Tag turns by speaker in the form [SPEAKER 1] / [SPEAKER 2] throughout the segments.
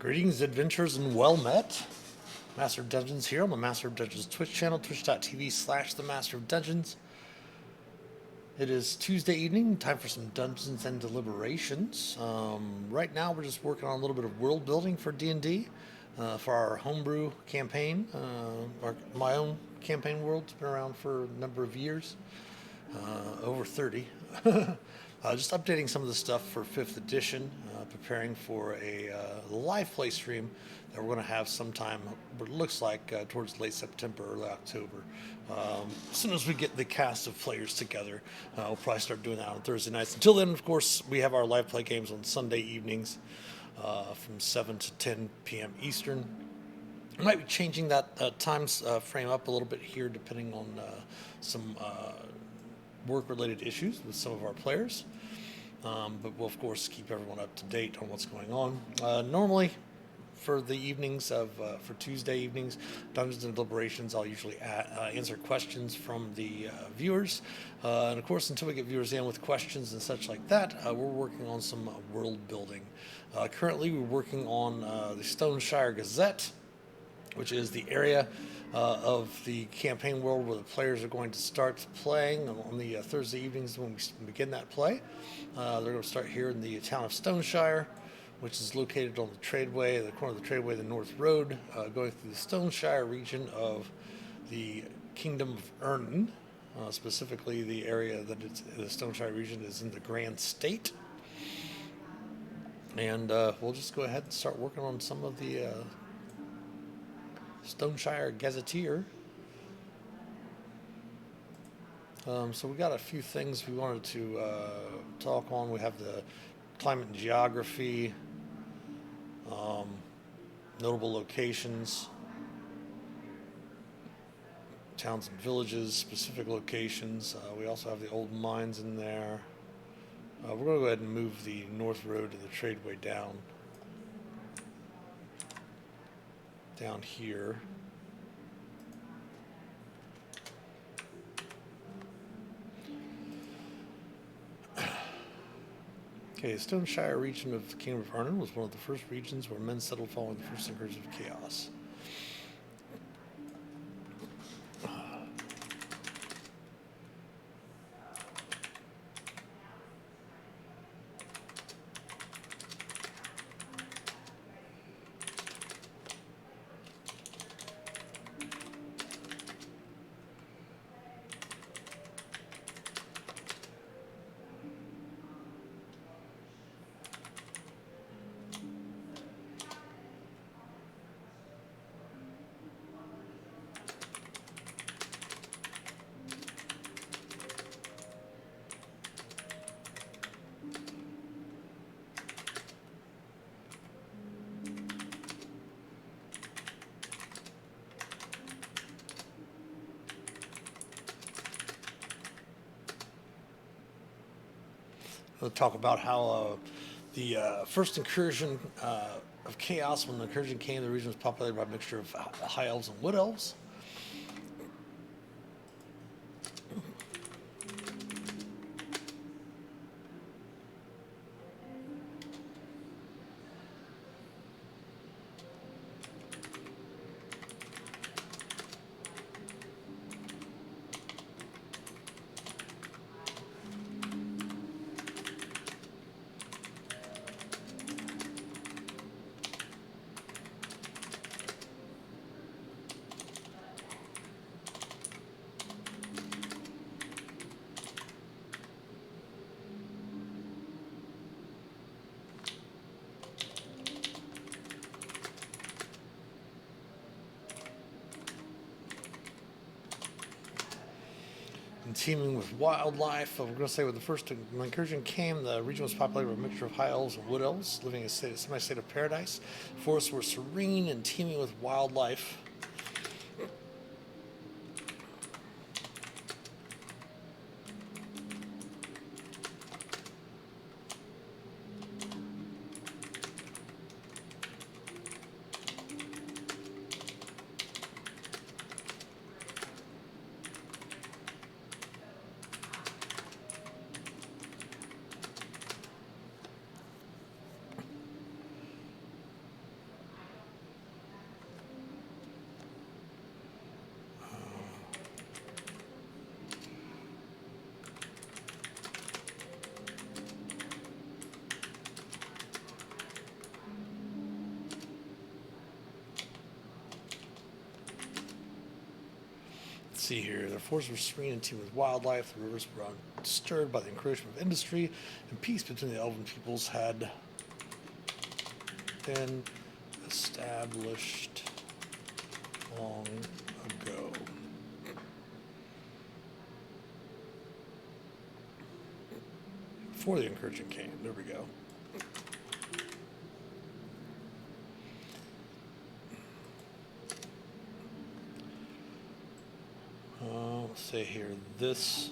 [SPEAKER 1] Greetings, adventurers, and well met. Master of Dungeons here on the Master of Dungeons Twitch channel, twitch.tv/the Master of Dungeons. It is Tuesday evening, time for some Dungeons and Deliberations. Right now, we're just working on a little bit of world building for D&D for our homebrew campaign. My own campaign world's been around for a number of years, over 30. Just updating some of the stuff for 5th edition, preparing for a live play stream that we're going to have sometime, what it looks like, towards late September, early October. As soon as we get the cast of players together, we'll probably start doing that on Thursday nights. Until then, of course, we have our live play games on Sunday evenings from 7 to 10 p.m. Eastern. I might be changing that time frame up a little bit here, depending on some work-related issues with some of our players. But we'll, of course, keep everyone up to date on what's going on. Normally, for the evenings for Tuesday evenings, Dungeons and Deliberations, I'll usually answer questions from the viewers. And, of course, until we get viewers in with questions and such like that, we're working on some world building. Currently, we're working on the Stoneshire Gazette, which is the area of the campaign world where the players are going to start playing on the Thursday evenings when we begin that play. They're going to start here in the town of Stoneshire, which is located on the Tradeway, the corner of the Tradeway, the North Road, going through the Stoneshire region of the Kingdom of Ernin. Specifically, the area that the Stoneshire region is in the Grand State. And we'll just go ahead and start working on some of the Stoneshire Gazetteer. So we got a few things we wanted to talk on. We have the climate and geography, notable locations, towns and villages, specific locations. We also have the old mines in there. We're going to go ahead and move the North Road to the Tradeway down here. Okay, the Stoneshire region of the Kingdom of Ernin was one of the first regions where men settled following the first incursion of chaos. We'll talk about how the first incursion of chaos, when the incursion came, the region was populated by a mixture of high elves and wood elves. And teeming with wildlife. We're going to say when the first incursion came, the region was populated with a mixture of high elves and wood elves, living in a semi-state of paradise. Forests were serene and teeming with wildlife. see here. Their forests were serene and teemed with wildlife. The rivers were undisturbed by the encroachment of industry, and peace between the elven peoples had been established long ago. Before the incursion came. There we go. Let's say here, this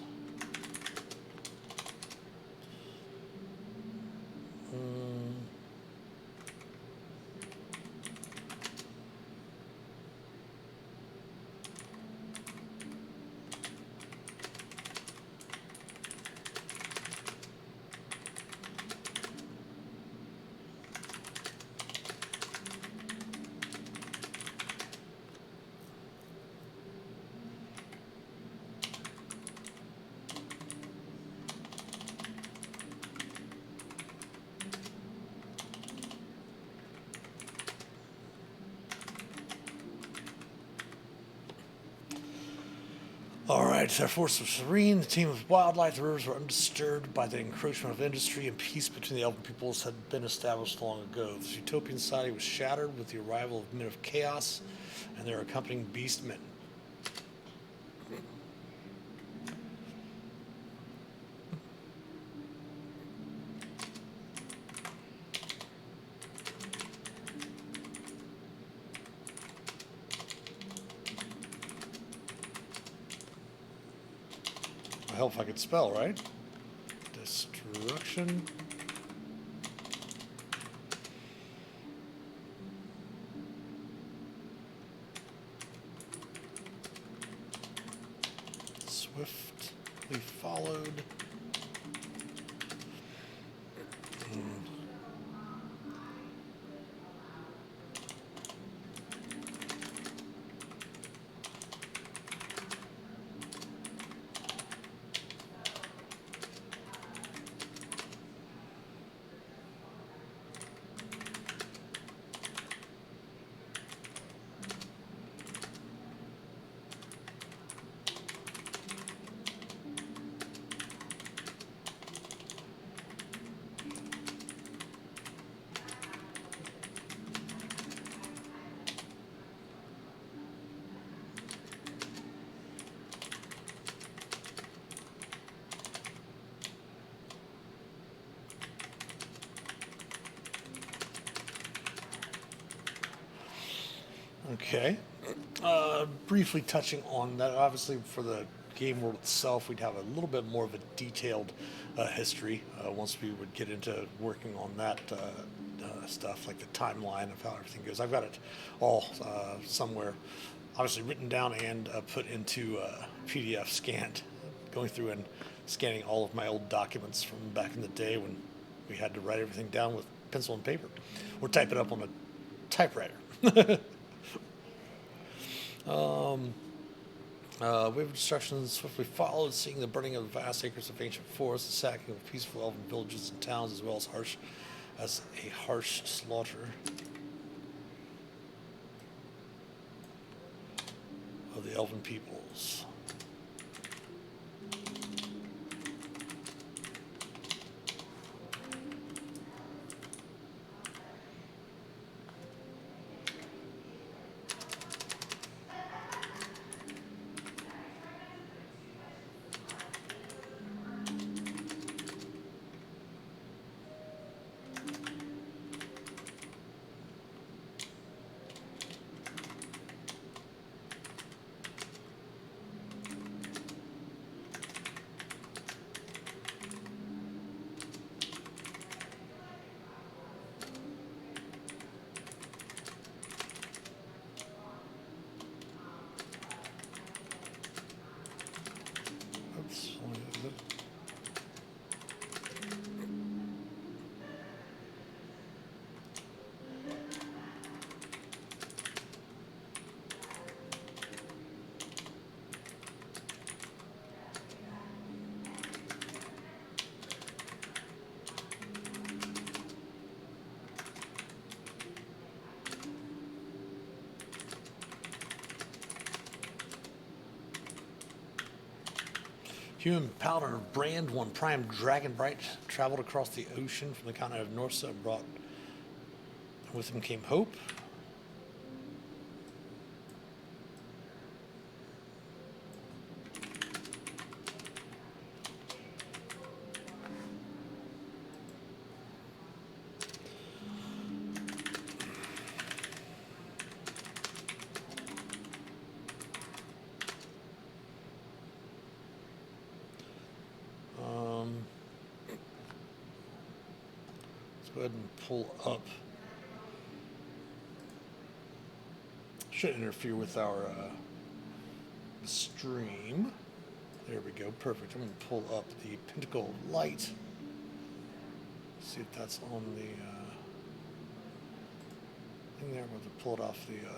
[SPEAKER 1] all right, their force was serene, the team of wildlife, the rivers were undisturbed by the encroachment of industry, and peace between the elven peoples had been established long ago. This utopian society was shattered with the arrival of men of chaos and their accompanying beast men. Help if I could spell, right? Destruction. Swiftly followed. Okay. Briefly touching on that, obviously for the game world itself, we'd have a little bit more of a detailed history once we would get into working on that stuff, like the timeline of how everything goes. I've got it all somewhere, obviously written down and put into PDF scanned, going through and scanning all of my old documents from back in the day when we had to write everything down with pencil and paper or type it up on a typewriter. Wave of destruction swiftly followed, seeing the burning of vast acres of ancient forests, the sacking of peaceful elven villages and towns, as well as a harsh slaughter of the elven peoples. Human Paladin of Brand, one Prime Dragonbright, traveled across the ocean from the continent of Norsa and brought with him came hope. Let's go ahead and pull up. Shouldn't interfere with our stream. There we go, perfect. I'm going to pull up the Pinnacle of Light. See if that's on the thing there. I'm going to pull it off the.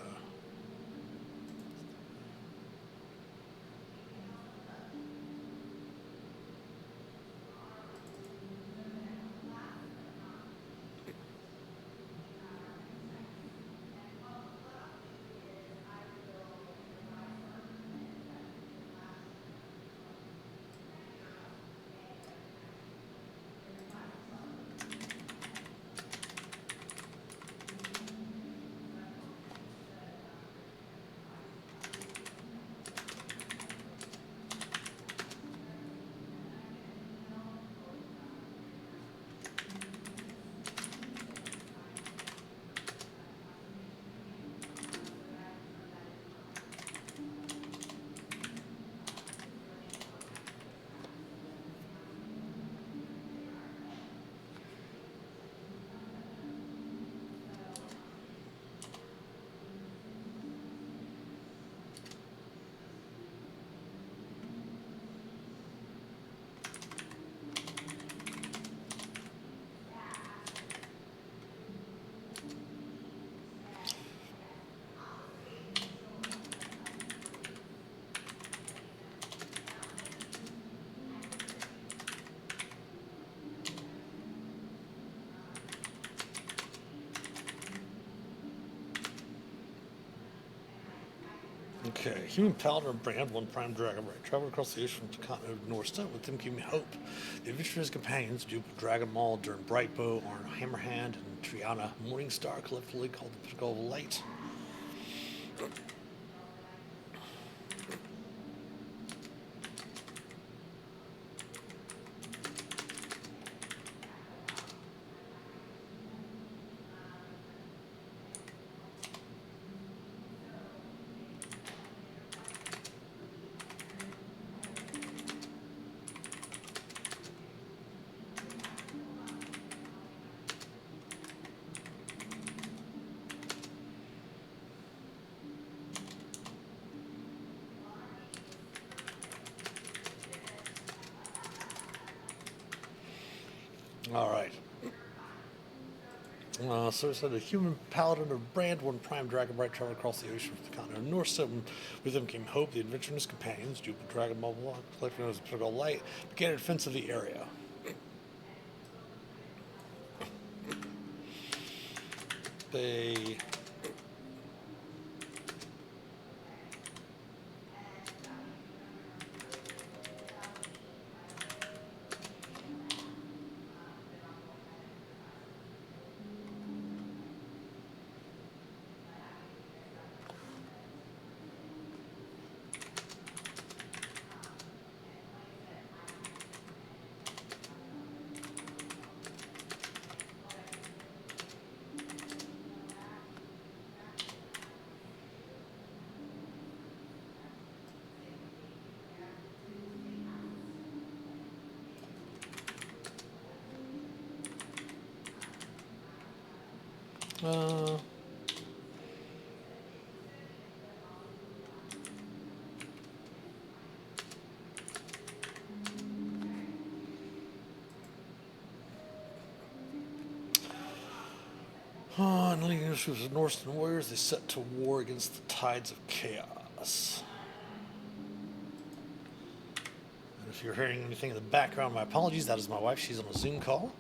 [SPEAKER 1] Okay, Human Paladin of Brand, one Prime Dragonbright, traveled across the ocean to the continent of Norsta. With them came hope. The adventurer's companions, Duke of Dragon Maul, Durn Brightbow, Arn Hammerhand, and Triana Morningstar, collectively called the Pinnacle of Light. All right. So it said a Human Paladin of Brand, one Prime Dragonbright, traveled across the ocean from the continent of Norse. With them came hope. The adventure and his companions, Duke of Dragon Maul, collecting as a Pinnacle Light, began a defense of the area. They and leading issues with Northern warriors, they set to war against the tides of chaos. And if you're hearing anything in the background, my apologies. That is my wife. She's on a Zoom call.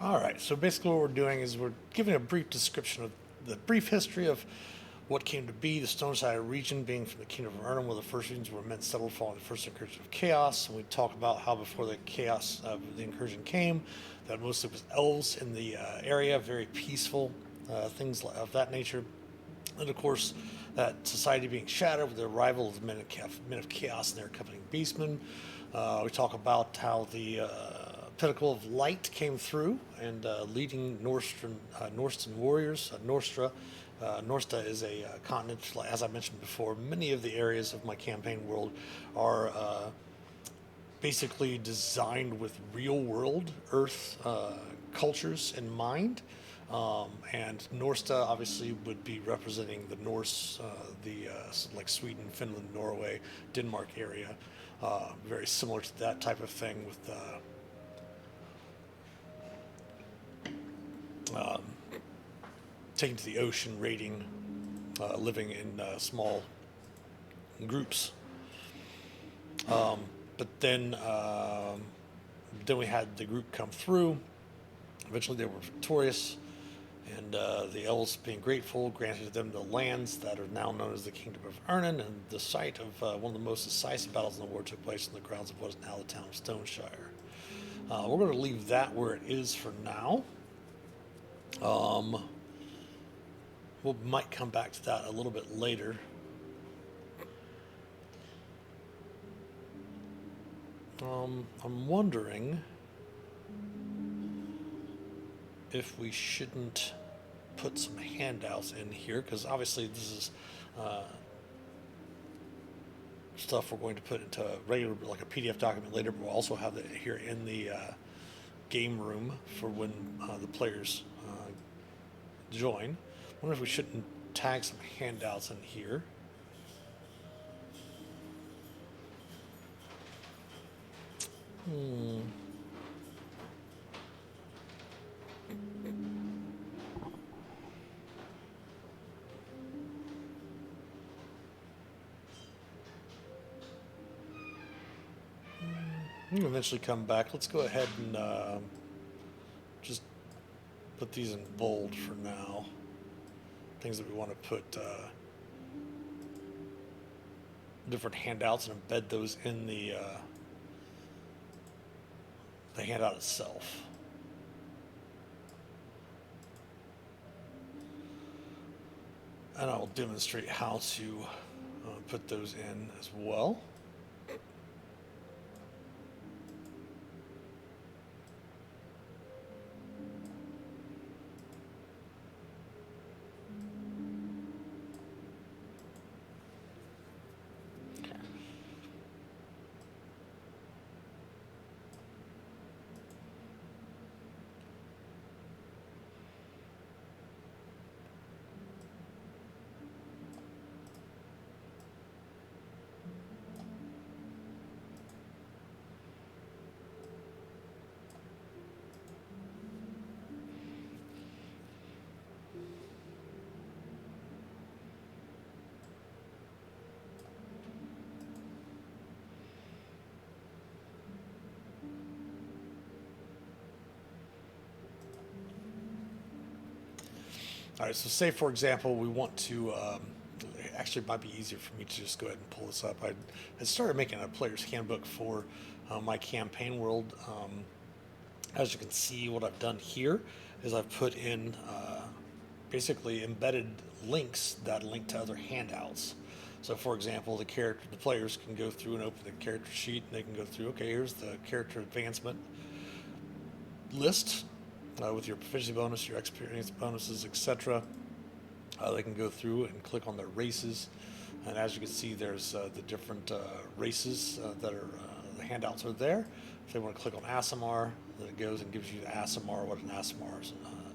[SPEAKER 1] All right, so basically what we're doing is we're giving a brief description of the brief history of what came to be the Stoneside region, being from the Kingdom of Urnham, where the first regions were men settled following the first incursion of chaos. And we talk about how before the chaos of the incursion came, that mostly was elves in the area, very peaceful, things of that nature. And of course, that society being shattered with the arrival of the men of chaos and their accompanying beastmen. We talk about how the pinnacle of light came through and leading Norstan warriors, Norstra. Norsta is a continent, as I mentioned before. Many of the areas of my campaign world are basically designed with real world Earth cultures in mind. And Norsta obviously would be representing the Norse, like Sweden, Finland, Norway, Denmark area. Very similar to that type of thing with taking to the ocean, raiding, living in small groups. But then we had the group come through. Eventually, they were victorious, and the elves, being grateful, granted them the lands that are now known as the Kingdom of Ernan, and the site of one of the most decisive battles in the war took place on the grounds of what is now the town of Stoneshire. We're going to leave that where it is for now. We might come back to that a little bit later. I'm wondering if we shouldn't put some handouts in here, because obviously this is stuff we're going to put into a regular, like a PDF document later, but we'll also have it here in the game room for when the players join. I wonder if we shouldn't tag some handouts in here. We'll eventually come back. Let's go ahead and just put these in bold for now. Things that we want to put different handouts and embed those in the handout itself. And I will demonstrate how to put those in as well. All right, so say, for example, we want to, actually it might be easier for me to just go ahead and pull this up. I started making a player's handbook for my campaign world. As you can see, what I've done here is I've put in basically embedded links that link to other handouts. So, for example, the players can go through and open the character sheet, and they can go through, okay, here's the character advancement list. With your proficiency bonus, your experience bonuses, etc. They can go through and click on their races, and as you can see, there's the different races that are the handouts are there. If they want to click on Aasimar, then it goes and gives you the Aasimar, what an Aasimars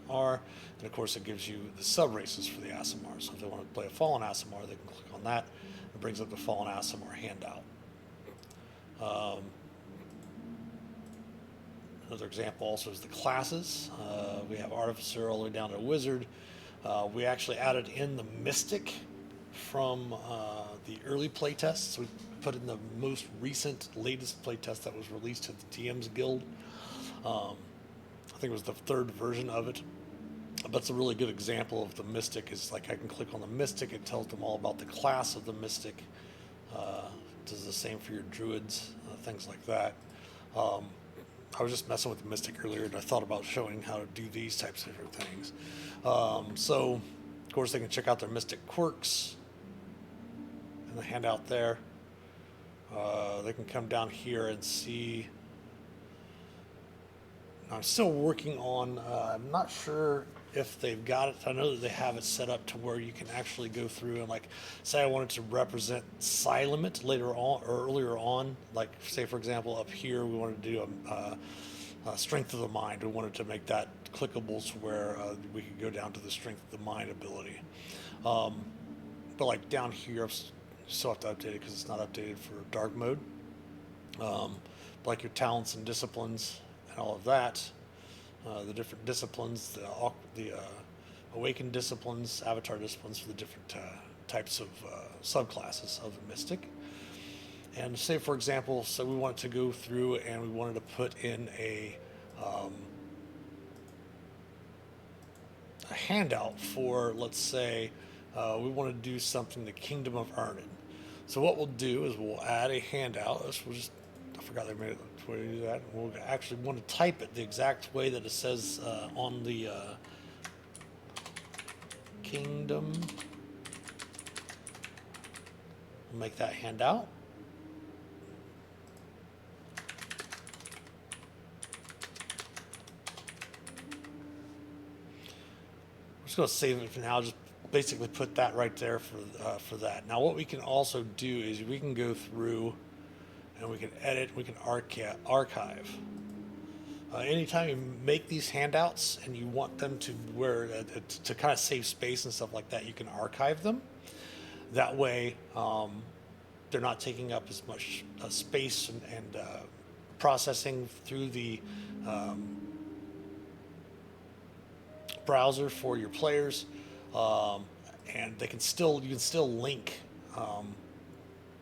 [SPEAKER 1] are, and of course it gives you the sub races for the Aasimar. So if they want to play a Fallen Aasimar, they can click on that. It brings up the Fallen Aasimar handout. Another example also is the classes. We have Artificer all the way down to Wizard. We actually added in the Mystic from the early playtests. We put in the most recent, latest playtest that was released to the DM's Guild. I think it was the third version of it. But it's a really good example of the Mystic. Is like I can click on the Mystic, it tells them all about the class of the Mystic. Does the same for your Druids, things like that. I was just messing with the Mystic earlier, and I thought about showing how to do these types of different things. So, of course, they can check out their Mystic quirks in the handout there. They can come down here and see. I'm still working on, I'm not sure if they've got it. I know that they have it set up to where you can actually go through and, like, say I wanted to represent Silimit later on or earlier on, like, say, for example, up here we wanted to do a Strength of the Mind. We wanted to make that clickable to where we could go down to the Strength of the Mind ability. But, like, down here, I still have to update it because it's not updated for dark mode. But, like, your talents and disciplines and all of that. The different disciplines, the awakened disciplines, avatar disciplines for the different types of subclasses of the Mystic. And say, for example, so we wanted to go through and we wanted to put in a handout for, let's say, we want to do something, the Kingdom of Ernin. So what we'll do is we'll add a handout. I forgot they made it the way to do that. We'll actually want to type it the exact way that it says on the Kingdom. We'll make that handout. I'm just going to save it for now. Just basically put that right there for that. Now what we can also do is we can go through and we can edit, we can archive. Anytime you make these handouts and you want them to to kind of save space and stuff like that, you can archive them. That way, they're not taking up as much space and processing through the browser for your players, and you can still link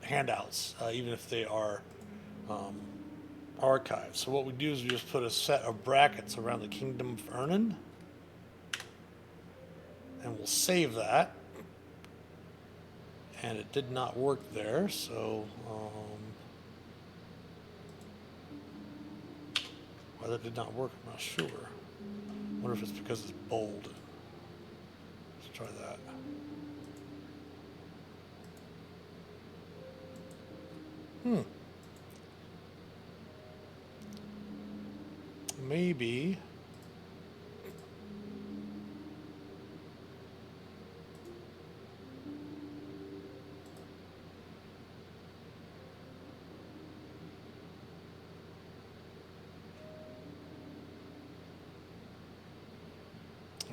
[SPEAKER 1] handouts even if they are archived. So what we do is we just put a set of brackets around the Kingdom of Ernin, and we'll save that. And it did not work there, so why that did not work, I'm not sure. I wonder if it's because it's bold. Let's try that. Maybe.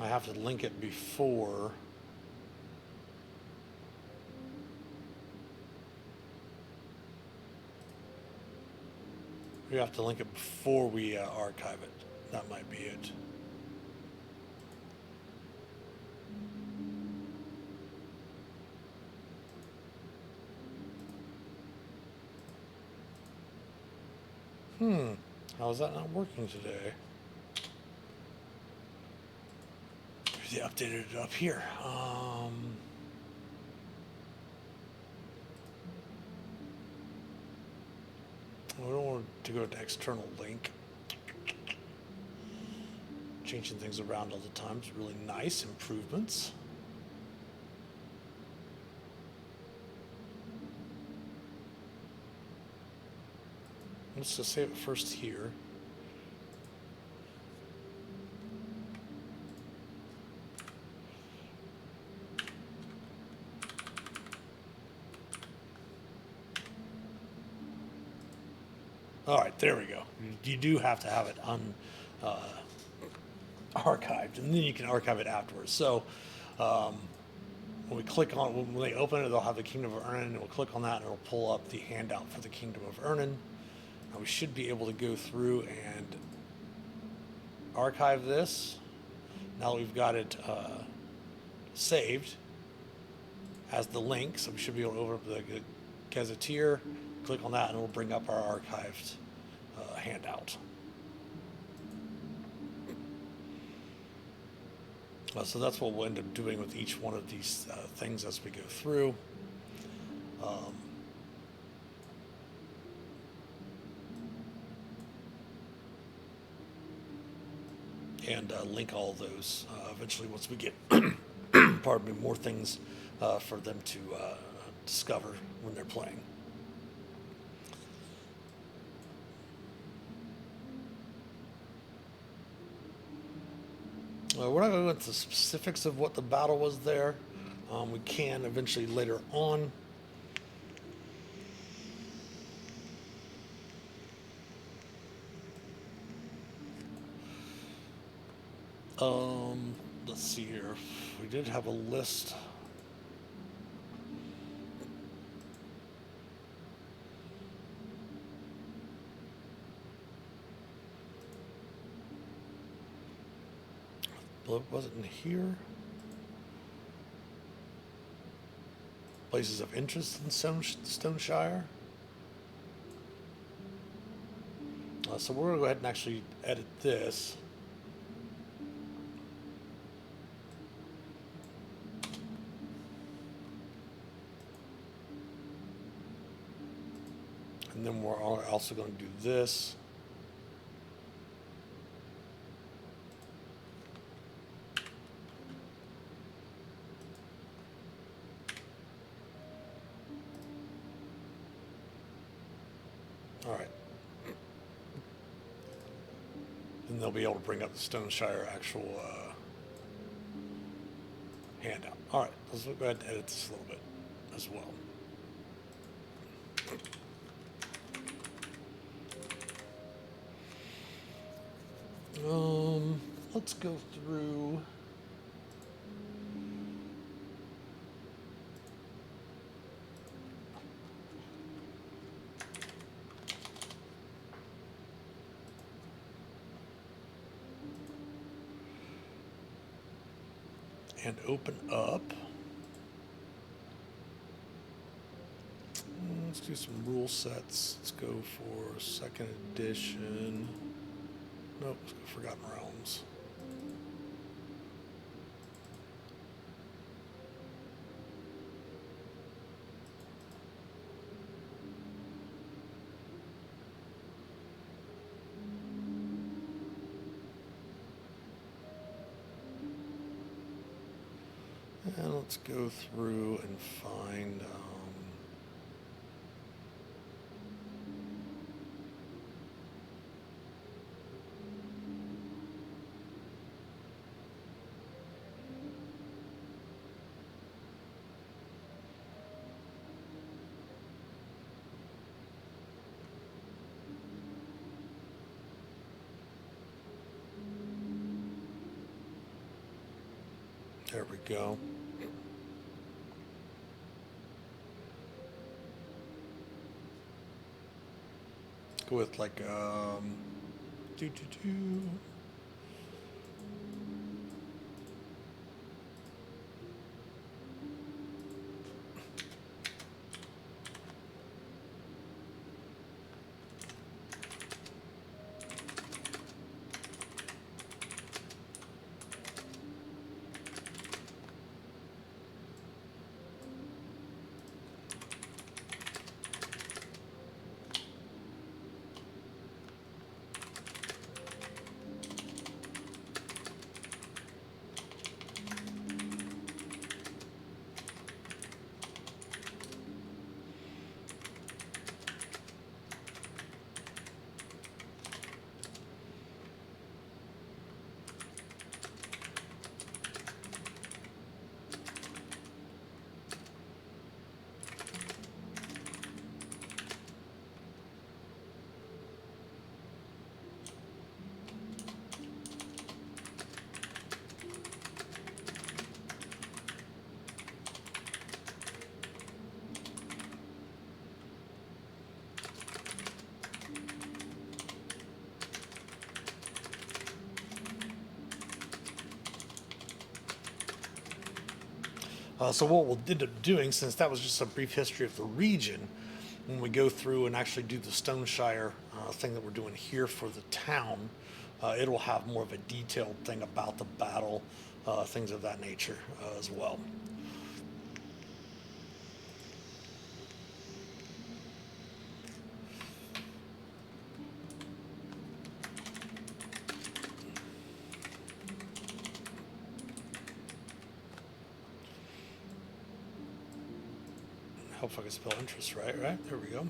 [SPEAKER 1] I have to link it before. We have to link it before we archive it. That might be it. How is that not working today? Maybe they updated it up here. We don't want to go to external link. Changing things around all the time is really nice. Improvements. Let's just save it first here. All right, there we go. You do have to have it archived, and then you can archive it afterwards. So when we click on, when they open it, they'll have the Kingdom of Ernin, and we'll click on that, and it'll pull up the handout for the Kingdom of Ernin. Now we should be able to go through and archive this. Now that we've got it saved as the link, so we should be able to open up the Gazetteer, click on that, and it'll bring up our archived handout. So that's what we'll end up doing with each one of these things as we go through. And link all those eventually once we get, pardon me, more things for them to discover when they're playing. We're not going to go into the specifics of what the battle was there. We can eventually later on. Let's see here. We did have a list. But was it in here? Places of interest in Stoneshire. So we're going to go ahead and actually edit this. And then we're also going to do this. All right. Then they'll be able to bring up the Stoneshire actual handout. All right, let's go ahead and edit this a little bit as well. Let's go through. And open up. Let's do some rule sets. Let's go for second edition. Nope, let's go Forgotten Realms. And let's go through and find there we go. Go with like do. So what we'll end up doing, since that was just a brief history of the region, when we go through and actually do the Stoneshire thing that we're doing here for the town, it'll have more of a detailed thing about the battle, things of that nature as well. Hope I can spell interest right, There we go.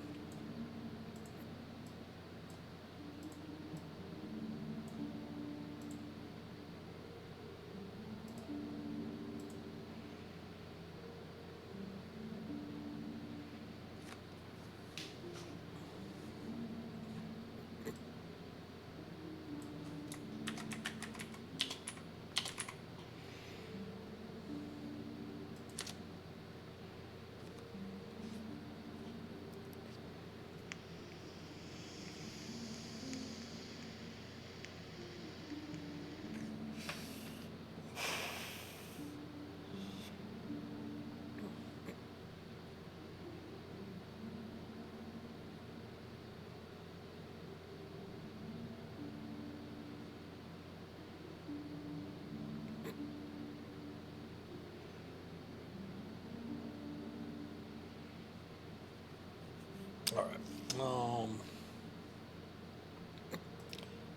[SPEAKER 1] All right.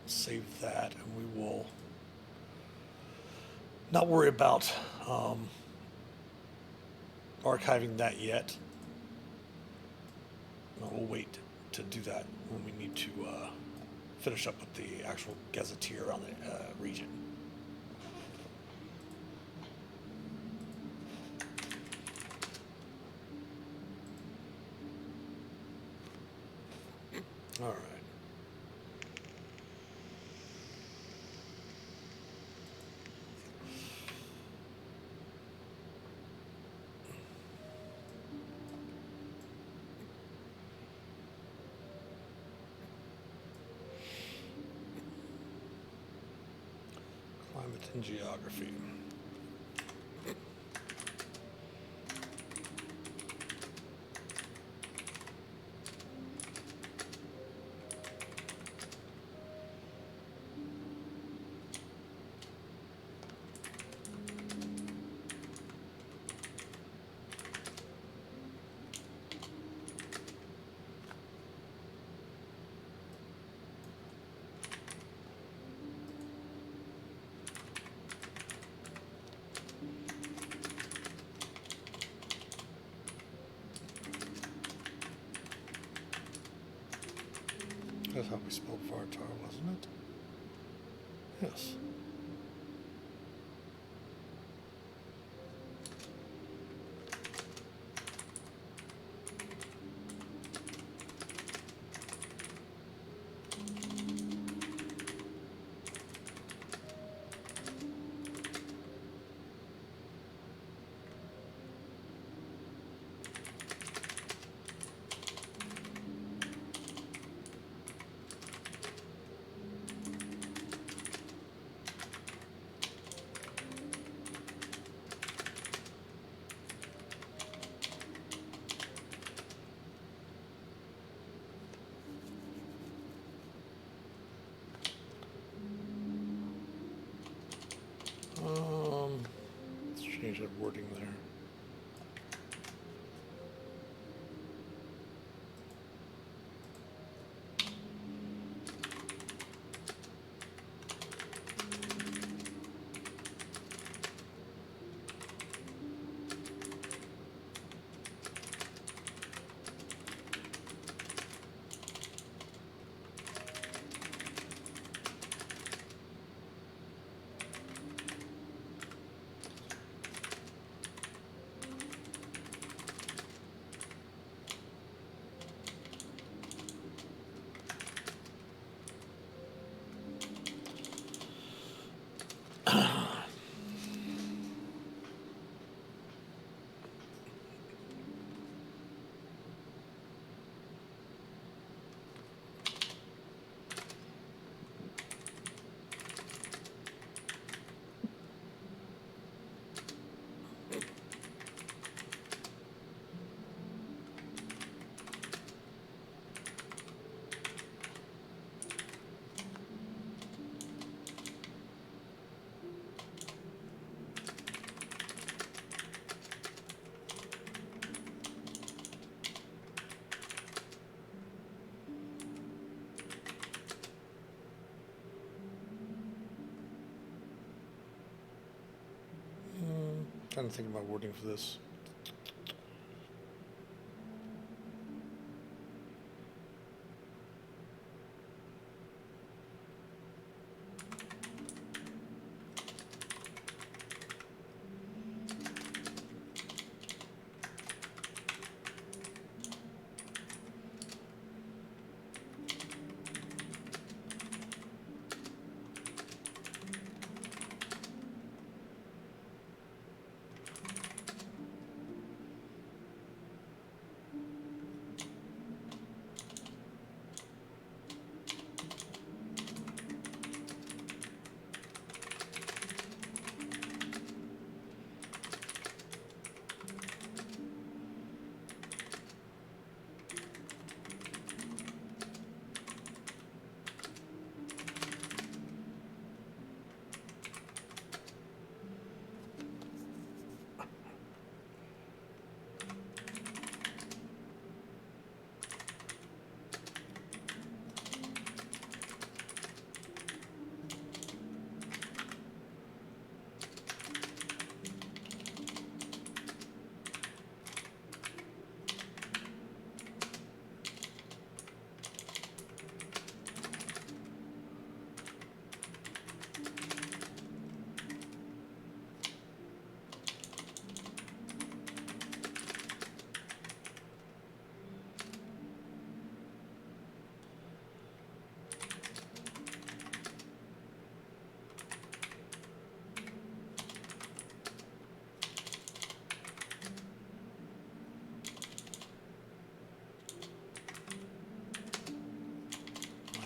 [SPEAKER 1] Save that, and we will not worry about archiving that yet. No, we'll wait to do that when we need to finish up with the actual gazetteer around the region. All right. Climate and geography. That's how we spelled Vartar, wasn't it? Yes. Let's change that wording there. trying to think of my wording for this.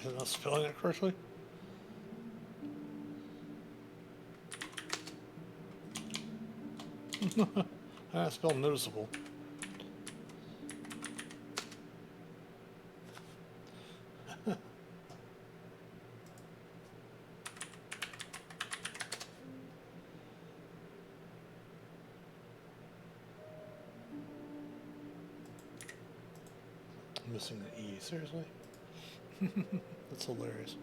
[SPEAKER 1] Am I not spelling it correctly? I spelled noticeable. I'm missing the E. Seriously? That's hilarious.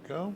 [SPEAKER 1] Go.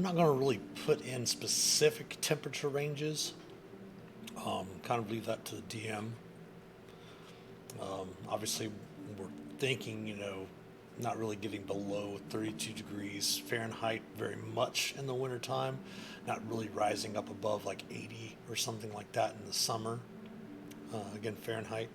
[SPEAKER 1] We're not going to really put in specific temperature ranges. Kind of leave that to the DM. Obviously, we're thinking, not really getting below 32 degrees Fahrenheit very much in the wintertime, not really rising up above like 80 or something like that in the summer. Again, Fahrenheit.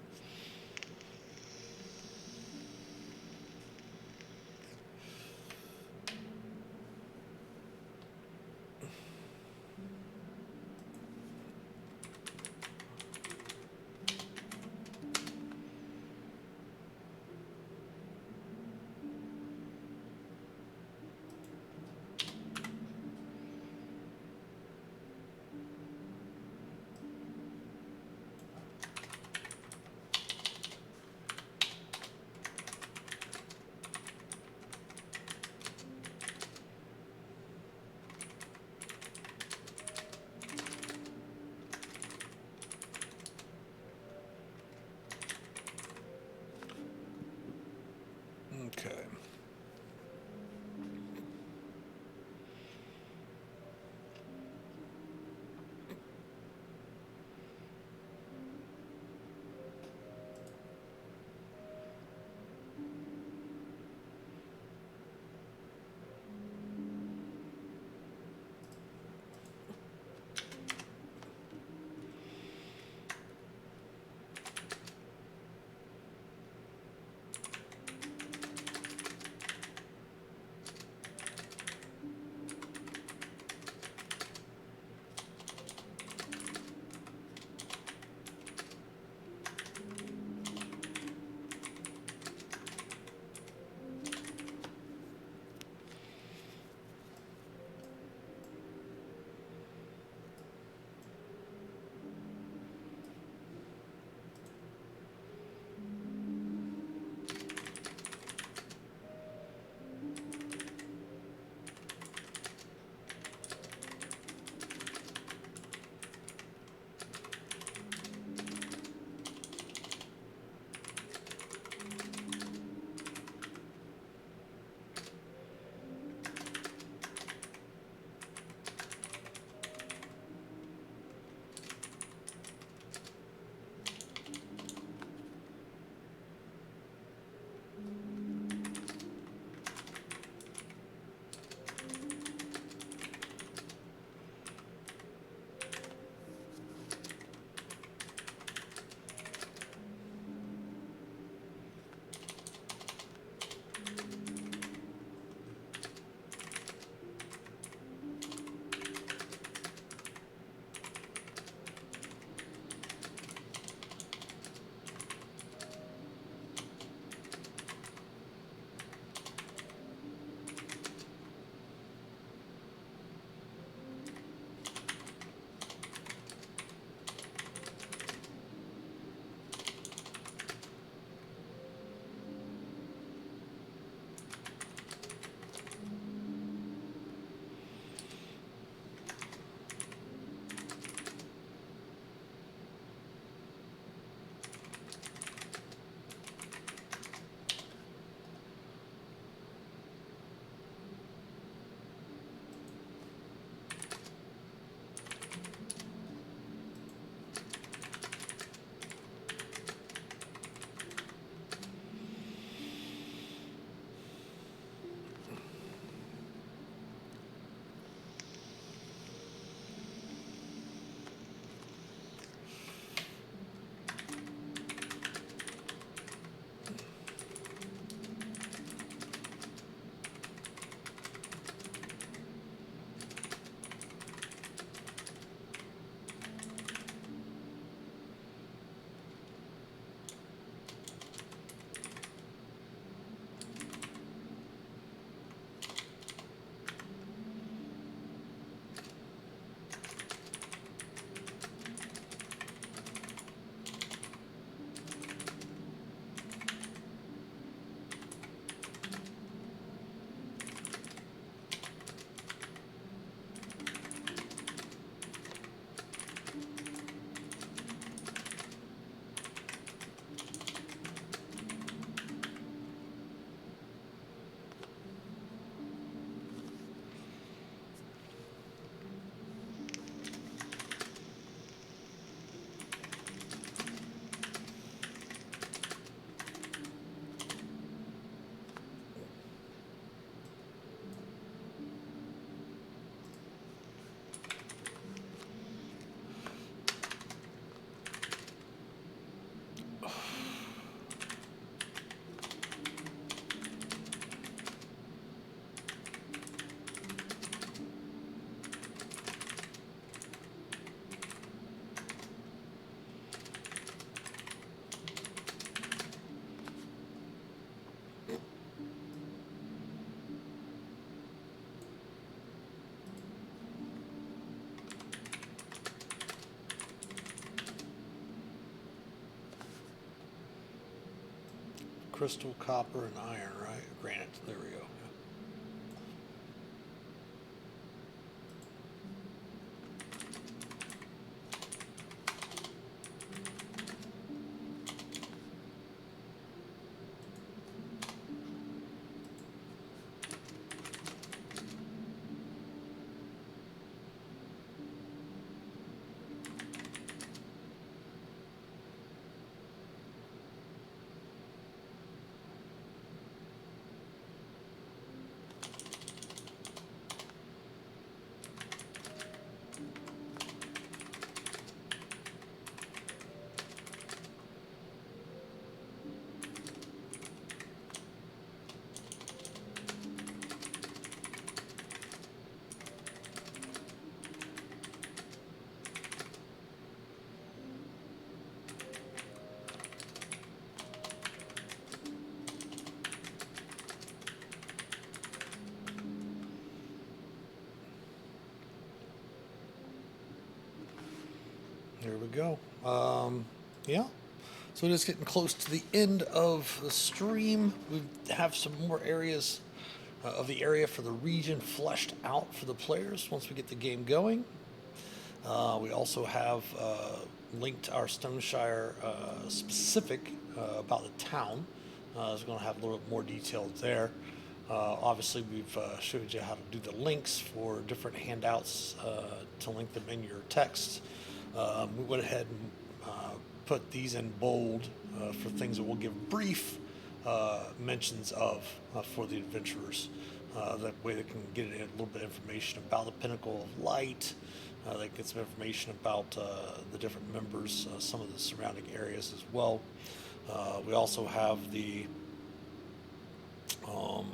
[SPEAKER 1] crystal, copper, and iron, right? Granite. There we go. There we go. Yeah. So it is getting close to the end of the stream. We have some more areas of the area for the region fleshed out for the players once we get the game going. We also have linked our Stoneshire specific about the town. So we're going to have a little bit more detail there. Obviously, we've showed you how to do the links for different handouts to link them in your text. We went ahead and put these in bold for things that we'll give brief mentions of for the adventurers. That way they can get a little bit of information about the Pinnacle of Light. They get some information about the different members, some of the surrounding areas as well. We also have the what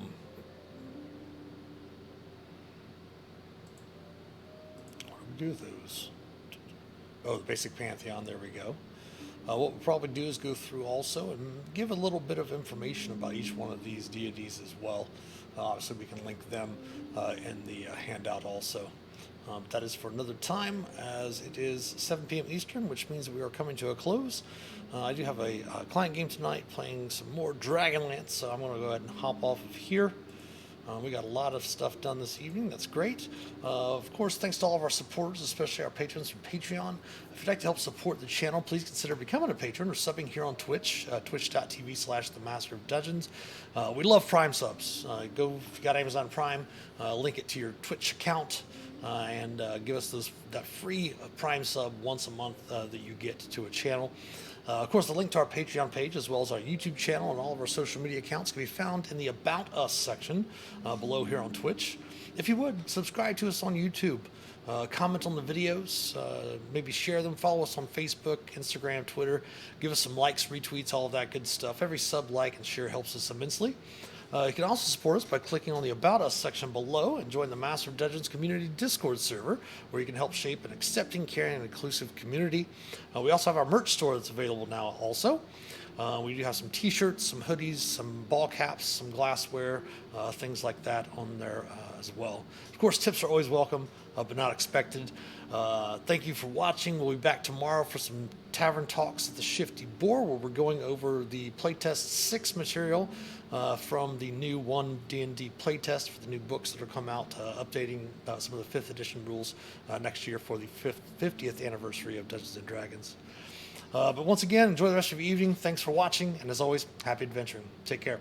[SPEAKER 1] do we do with those? Oh, the basic pantheon, there we go. What we'll probably do is go through also and give a little bit of information about each one of these deities as well. Obviously, we can link them in the handout also. That is for another time, as it is 7 p.m. Eastern, which means we are coming to a close. I do have a client game tonight playing some more Dragonlance, so I'm going to go ahead and hop off of here. We got a lot of stuff done this evening. That's great. Of course, thanks to all of our supporters, especially our patrons from Patreon. If you'd like to help support the channel, please consider becoming a patron or subbing here on Twitch, twitch.tv/themasterofdungeons. We love Prime subs. Go, if you got Amazon Prime, link it to your Twitch account and give us that free Prime sub once a month that you get to a channel. Of course, the link to our Patreon page, as well as our YouTube channel and all of our social media accounts, can be found in the About Us section below here on Twitch. If you would, subscribe to us on YouTube, comment on the videos, maybe share them, follow us on Facebook, Instagram, Twitter, give us some likes, retweets, all of that good stuff. Every sub, like, and share helps us immensely. You can also support us by clicking on the About Us section below and join the Master of Dungeons community Discord server, where you can help shape an accepting, caring, and inclusive community. We also have our merch store that's available now also. We do have some t-shirts, some hoodies, some ball caps, some glassware, things like that on there as well. Of course, tips are always welcome, but not expected. Thank you for watching. We'll be back tomorrow for some Tavern Talks at the Shifty Boar, where we're going over the playtest 6 material from the new 1 D&D playtest for the new books that are come out, updating some of the 5th edition rules next year for the 50th anniversary of Dungeons & Dragons. But once again, enjoy the rest of your evening. Thanks for watching, and as always, happy adventuring. Take care.